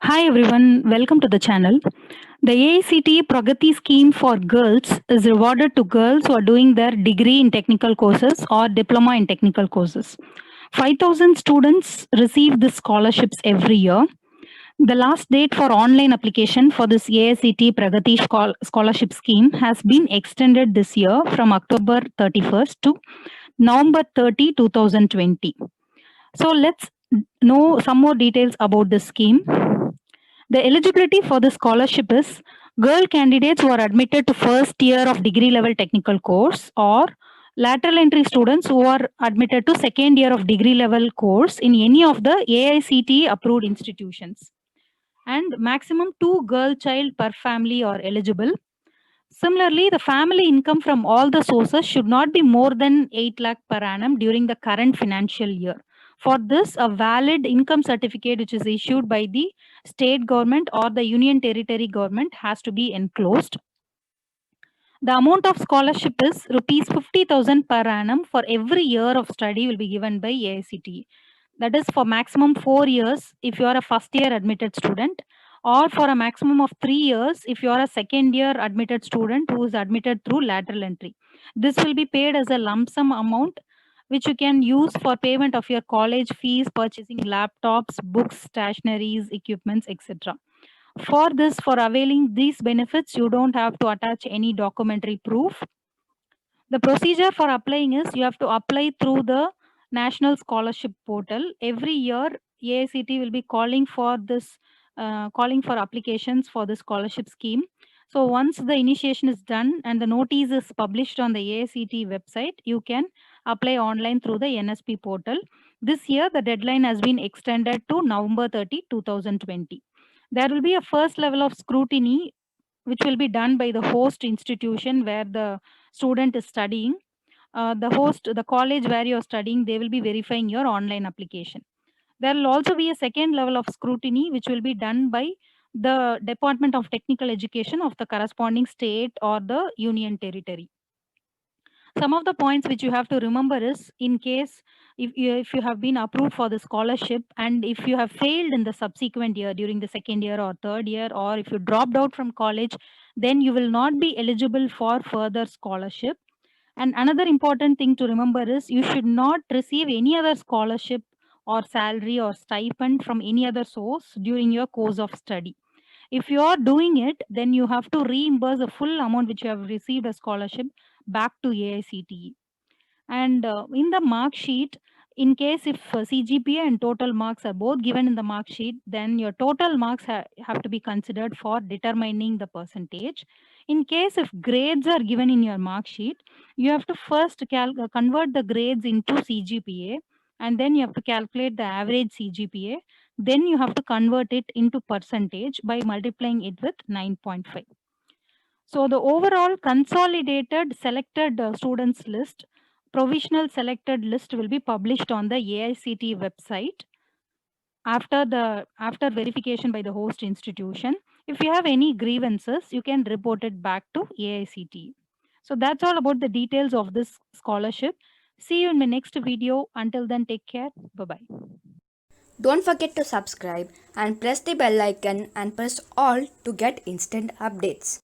Hi everyone, welcome to the channel. The AICTE Pragati scheme for girls is rewarded to girls who are doing their degree in technical courses or diploma in technical courses. 5,000 students receive these scholarships every year. The last date for online application for this AICTE Pragati scholarship scheme has been extended this year from October 31st to November 30, 2020. So let's know some more details about this scheme. The eligibility for the scholarship is girl candidates who are admitted to first year of degree level technical course or lateral entry students who are admitted to second year of degree level course in any of the AICTE approved institutions. And maximum 2 girl child per family are eligible. Similarly, the family income from all the sources should not be more than 8 lakh per annum during the current financial year. For this, a valid income certificate which is issued by the state government or the union territory government has to be enclosed. The amount of scholarship is rupees 50,000 per annum for every year of study will be given by AICTE. That is for maximum 4 years if you are a first year admitted student, or for a maximum of 3 years if you are a second year admitted student who is admitted through lateral entry. This will be paid as a lump sum amount which you can use for payment of your college fees, purchasing laptops, books, stationaries, equipments, etc. For this, for availing these benefits, you don't have to attach any documentary proof. The procedure for applying is you have to apply through the National Scholarship Portal. Every year, AICT will be calling for applications for the scholarship scheme. So once the initiation is done and the notice is published on the AICT website, you can apply online through the NSP portal. This year, the deadline has been extended to November 30, 2020. There will be a first level of scrutiny which will be done by the host institution where the student is studying. The college where you're studying, they will be verifying your online application. There will also be a second level of scrutiny which will be done by the Department of Technical Education of the corresponding state or the union territory. Some of the points which you have to remember is, in case if you have been approved for the scholarship and if you have failed in the subsequent year during the second year or third year, or if you dropped out from college, then you will not be eligible for further scholarship. And another important thing to remember is you should not receive any other scholarship or salary or stipend from any other source during your course of study. If you are doing it, then you have to reimburse the full amount which you have received as scholarship back to AICTE. And in the mark sheet, in case if CGPA and total marks are both given in the mark sheet, then your total marks have to be considered for determining the percentage. In case if grades are given in your mark sheet, you have to first convert the grades into CGPA, and then you have to calculate the average CGPA. Then you have to convert it into percentage by multiplying it with 9.5. So the overall consolidated selected students list, provisional selected list will be published on the AICTE website after verification by the host institution. If you have any grievances, you can report it back to AICTE. So that's all about the details of this scholarship. See you in my next video. Until then, take care. Bye-bye. Don't forget to subscribe and press the bell icon and press all to get instant updates.